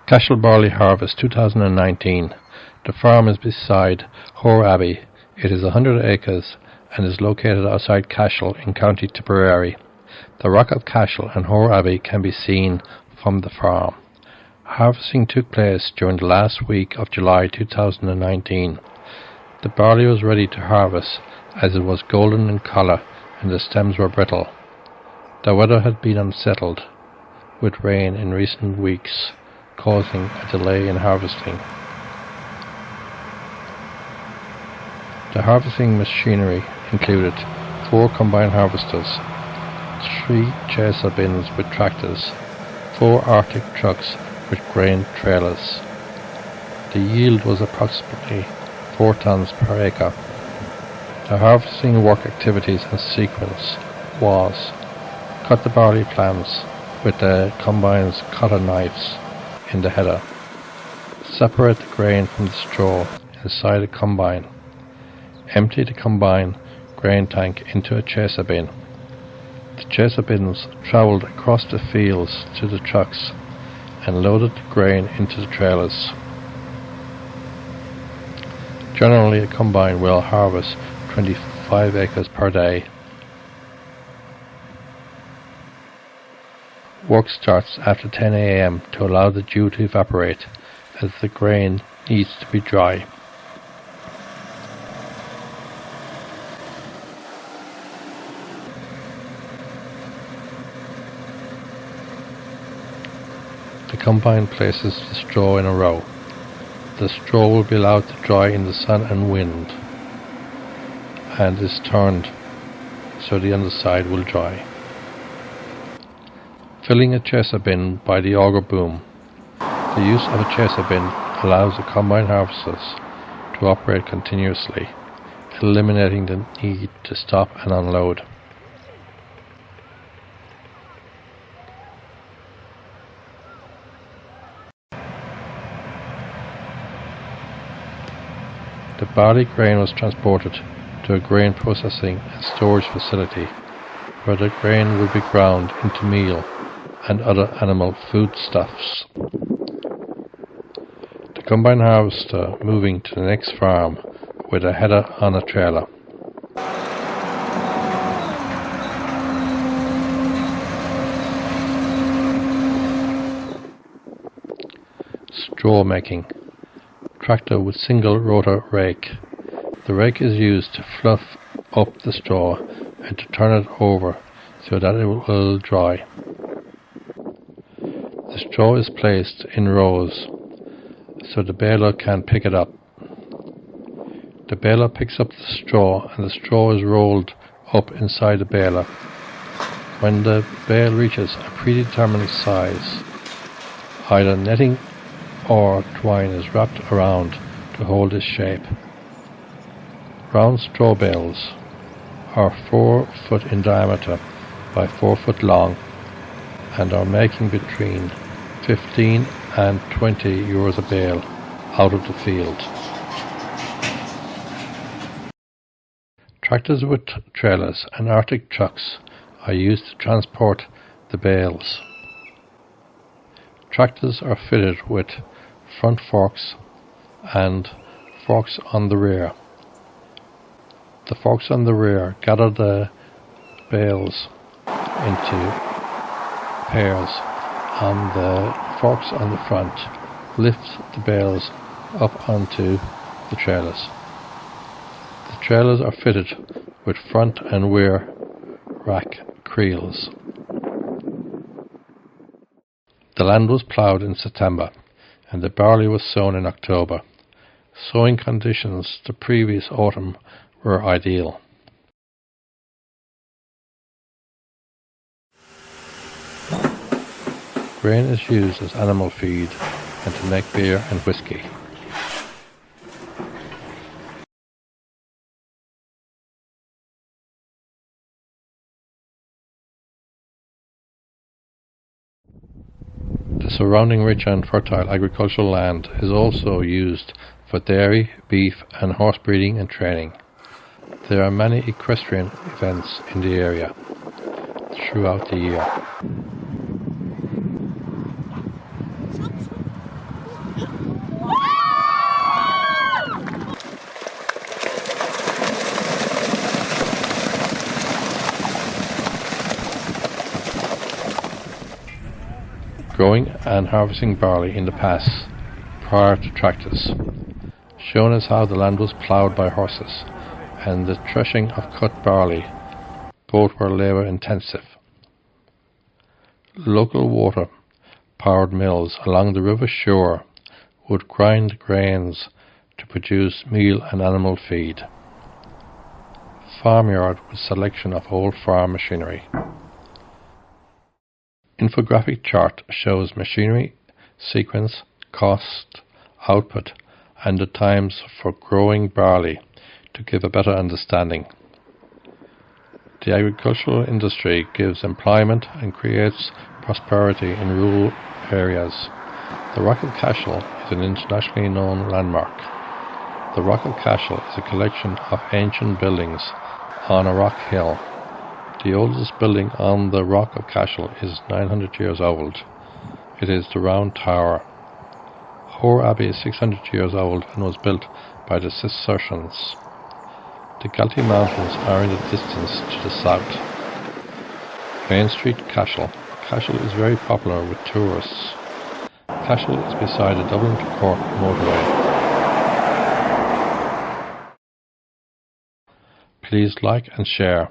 Cashel Barley Harvest 2019. The farm is beside Hore Abbey. It is 100 acres and is located outside Cashel in County Tipperary. The Rock of Cashel and Hore Abbey can be seen from the farm. Harvesting took place during the last week of July 2019. The barley was ready to harvest as it was golden in colour and the stems were brittle. The weather had been unsettled with rain in recent weeks, causing a delay in harvesting. The harvesting machinery included 4 combine harvesters, 3 Cashel bins with tractors, 4 Artic Trucks with grain trailers. The yield was approximately 4 tons per acre. The harvesting work activities and sequence was: cut the barley plants with the combine's cutter knives in the header. Separate the grain from the straw inside the combine. Empty the combine grain tank into a Cashel bin. The Cashel bins travelled across the fields to the trucks and loaded the grain into the trailers. Generally, a combine will harvest 25 acres per day. Work starts after 10 a.m. to allow the dew to evaporate, as the grain needs to be dry. The combine places the straw in a row. The straw will be allowed to dry in the sun and wind, and is turned so the underside will dry. Filling a Cashel bin by the auger boom. The use of a Cashel bin allows the combine harvesters to operate continuously, eliminating the need to stop and unload. The barley grain was transported to a grain processing and storage facility where the grain will be ground into meal and other animal foodstuffs. The combine harvester moving to the next farm with a header on a trailer. Straw making. Tractor with single rotor rake. The rake is used to fluff up the straw and to turn it over so that it will dry. The straw is placed in rows so the baler can pick it up. The baler picks up the straw and the straw is rolled up inside the baler. When the bale reaches a predetermined size, either netting or twine is wrapped around to hold its shape. Round straw bales are 4 foot in diameter by 4 foot long and are making between 15 and 20 euros a bale out of the field. Tractors with trailers and Artic Trucks are used to transport the bales. Tractors are fitted with front forks and forks on the rear. The forks on the rear gather the bales into pairs, and the forks on the front lift the bales up onto the trailers. The trailers are fitted with front and rear rack creels. The land was ploughed in September and the barley was sown in October. Sowing conditions the previous autumn were ideal. Grain is used as animal feed and to make beer and whiskey. The surrounding rich and fertile agricultural land is also used for dairy, beef and horse breeding and training. There are many equestrian events in the area throughout the year. growing and harvesting barley in the past, prior to tractors. Shown is how the land was ploughed by horses, and the threshing of cut barley. Both were labour intensive. Local water-powered mills along the river shore would grind grains to produce meal and animal feed. Farmyard with selection of old farm machinery. Infographic chart shows machinery, sequence, cost, output, and the times for growing barley to give a better understanding. The agricultural industry gives employment and creates prosperity in rural areas. The Rock of Cashel is an internationally known landmark. The Rock of Cashel is a collection of ancient buildings on a rock hill. The oldest building on the Rock of Cashel is 900 years old. It is the Round Tower. Hore Abbey is 600 years old and was built by the Cistercians. The Galtee Mountains are in the distance to the south. Main Street, Cashel. Cashel is very popular with tourists. Cashel is beside the Dublin to Cork motorway. Please like and share.